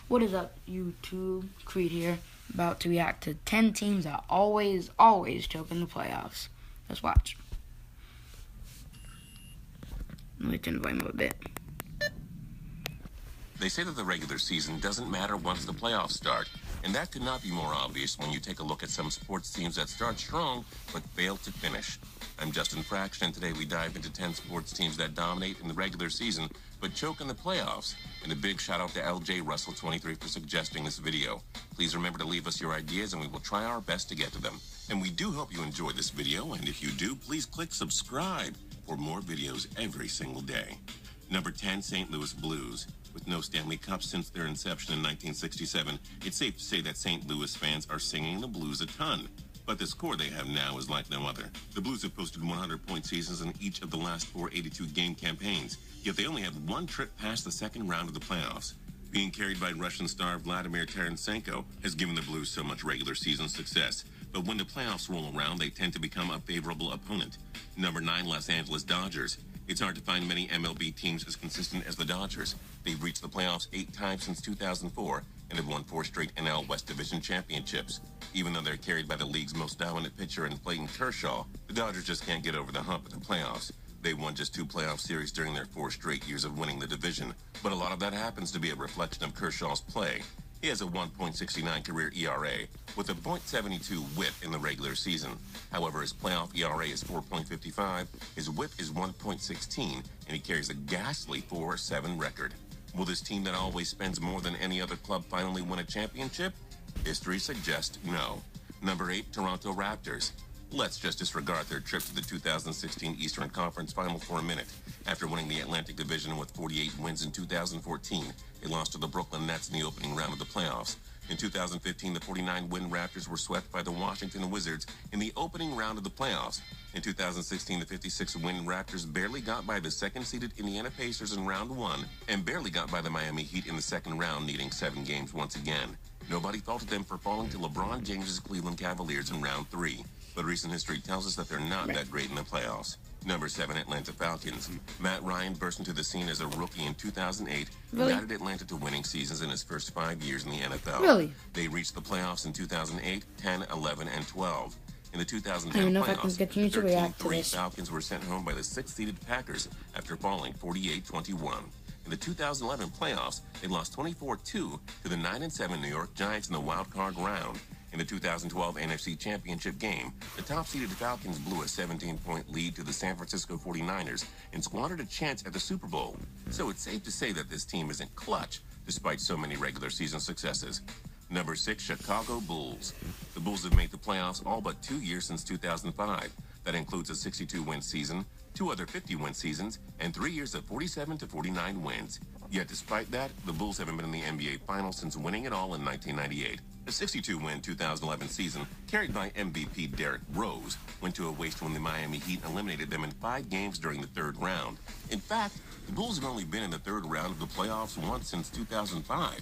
What is up, YouTube? Creed here, about to react to 10 teams that always choke in the playoffs. Let's watch. Let me turn the volume up a bit. They say that the regular season doesn't matter once the playoffs start, and that could not be more obvious when you take a look at some sports teams that start strong but fail to finish. I'm Justin Fraction, and today we dive into 10 sports teams that dominate in the regular season but choke in the playoffs. And a big shout out to LJ Russell23 for suggesting this video. Please remember to leave us your ideas and we will try our best to get to them. And we do hope you enjoyed this video, and if you do, please click subscribe for more videos every single day. Number 10, St. Louis Blues. With no Stanley Cup since their inception in 1967, it's safe to say that St. Louis fans are singing the Blues a ton. But the score they have now is like no other. The Blues have posted 100-point seasons in each of the last 4 82-game campaigns, yet they only have one trip past the second round of the playoffs. Being carried by Russian star Vladimir Tarasenko has given the Blues so much regular season success, but when the playoffs roll around, they tend to become a favorable opponent. Number 9, Los Angeles Dodgers. It's hard to find many MLB teams as consistent as the Dodgers. They've reached the playoffs 8 times since 2004 and have won 4 straight NL West Division championships. Even though they're carried by the league's most dominant pitcher in Clayton Kershaw, the Dodgers just can't get over the hump at the playoffs. They won just 2 playoff series during their 4 straight years of winning the division, but a lot of that happens to be a reflection of Kershaw's play. He has a 1.69 career ERA with a .72 whip in the regular season. However, his playoff ERA is 4.55, his whip is 1.16, and he carries a ghastly 4-7 record. Will this team that always spends more than any other club finally win a championship? History suggests no. Number 8, Toronto Raptors. Let's just disregard their trip to the 2016 Eastern Conference Final for a minute. After winning the Atlantic Division with 48 wins in 2014, they lost to the Brooklyn Nets in the opening round of the playoffs. In 2015, the 49-win Raptors were swept by the Washington Wizards in the opening round of the playoffs. In 2016, the 56-win Raptors barely got by the second-seeded Indiana Pacers in round 1 and barely got by the Miami Heat in the second round, needing 7 games once again. Nobody faulted them for falling to LeBron James' Cleveland Cavaliers in round 3. But recent history tells us that they're not that great in the playoffs. Number 7, Atlanta Falcons. Matt Ryan burst into the scene as a rookie in 2008 and guided Atlanta to winning seasons in his first 5 years in the NFL. Really? They reached the playoffs in 2008, 10, 11, and 12. In the 2010 I don't know playoffs, if I can continue to react to this. Falcons were sent home by the 6th-seeded Packers after falling 48-21. In the 2011 playoffs, they lost 24-2 to the 9-7 New York Giants in the wild card round. In the 2012 NFC Championship game, the top-seeded Falcons blew a 17-point lead to the San Francisco 49ers and squandered a chance at the Super Bowl. So it's safe to say that this team isn't clutch, despite so many regular season successes. Number 6, Chicago Bulls. The Bulls have made the playoffs all but 2 years since 2005. That includes a 62-win season, 2 other 50-win seasons, and 3 years of 47 to 49 wins. Yet despite that, the Bulls haven't been in the NBA Finals since winning it all in 1998. The 62-win 2011 season, carried by MVP Derrick Rose, went to a waste when the Miami Heat eliminated them in 5 games during the 3rd round. In fact, the Bulls have only been in the 3rd round of the playoffs once since 2005.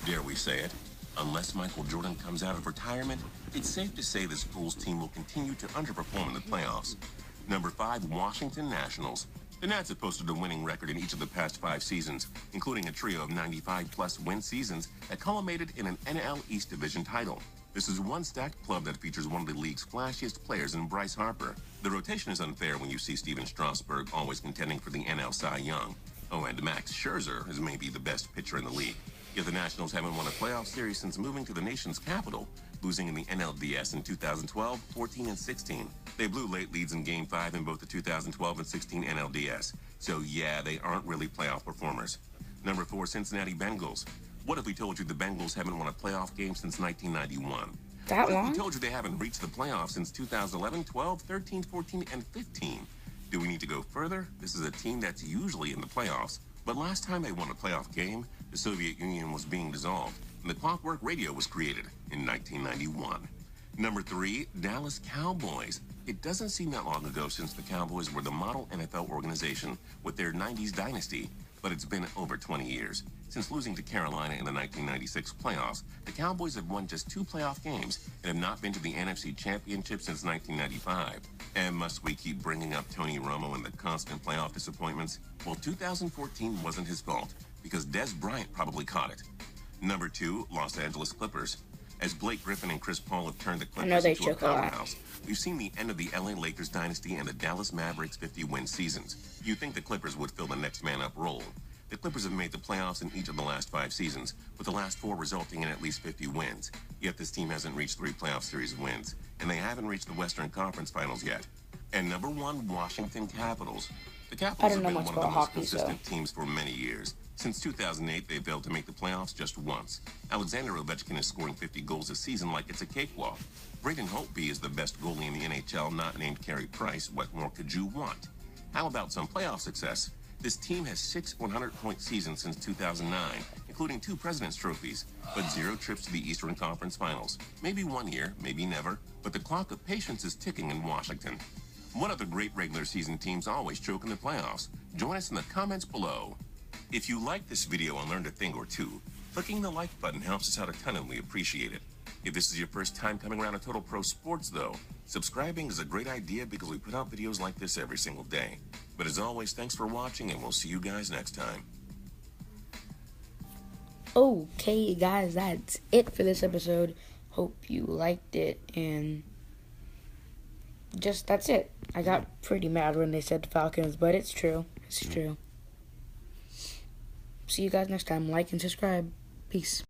Dare we say it? Unless Michael Jordan comes out of retirement, it's safe to say this Bulls team will continue to underperform in the playoffs. Number 5, Washington Nationals. The Nats have posted a winning record in each of the past 5 seasons, including a trio of 95-plus win seasons that culminated in an NL East Division title. This is one stacked club that features one of the league's flashiest players in Bryce Harper. The rotation is unfair when you see Steven Strasburg always contending for the NL Cy Young. Oh, and Max Scherzer is maybe the best pitcher in the league. Yet the Nationals haven't won a playoff series since moving to the nation's capital, losing in the NLDS in 2012, 14, and 16. They blew late leads in Game 5 in both the 2012 and 16 NLDS. So yeah, they aren't really playoff performers. Number 4, Cincinnati Bengals. What if we told you the Bengals haven't won a playoff game since 1991? That long? What if we told you they haven't reached the playoffs since 2011, 12, 13, 14, and 15? Do we need to go further? This is a team that's usually in the playoffs. But last time they won a playoff game, the Soviet Union was being dissolved, and the Clockwork Radio was created in 1991. Number 3, Dallas Cowboys. It doesn't seem that long ago since the Cowboys were the model NFL organization with their 90s dynasty, but it's been over 20 years. Since losing to Carolina in the 1996 playoffs, the Cowboys have won just 2 playoff games and have not been to the NFC Championship since 1995. And must we keep bringing up Tony Romo and the constant playoff disappointments? Well, 2014 wasn't his fault, because Des Bryant probably caught it. Number 2, Los Angeles Clippers. As Blake Griffin and Chris Paul have turned the I know Clippers they into a choke a lot. powerhouse, we've seen the end of the LA Lakers dynasty and the Dallas Mavericks 50-win seasons. You'd think the Clippers would fill the next man up role. The Clippers have made the playoffs in each of the last 5 seasons, with the last 4 resulting in at least 50 wins. Yet this team hasn't reached 3 playoff series wins, and they haven't reached the Western Conference Finals yet. And number 1, Washington Capitals. The Capitals have been one of the most consistent teams for many years. Since 2008, they've failed to make the playoffs just once. Alexander Ovechkin is scoring 50 goals a season like it's a cakewalk. Braden Holtby is the best goalie in the NHL, not named Carey Price. What more could you want? How about some playoff success? This team has 6 100-point seasons since 2009, including 2 President's Trophies, but 0 trips to the Eastern Conference Finals. Maybe one year, maybe never, but the clock of patience is ticking in Washington. What other great regular season teams always choke in the playoffs? Join us in the comments below. If you like this video and learned a thing or two, clicking the like button helps us out a ton and we appreciate it. If this is your first time coming around to Total Pro Sports though, subscribing is a great idea because we put out videos like this every single day. But as always, thanks for watching and we'll see you guys next time. Okay, guys, that's it for this episode. Hope you liked it, and that's it. I got pretty mad when they said Falcons, but it's true. It's true. See you guys next time. Like and subscribe. Peace.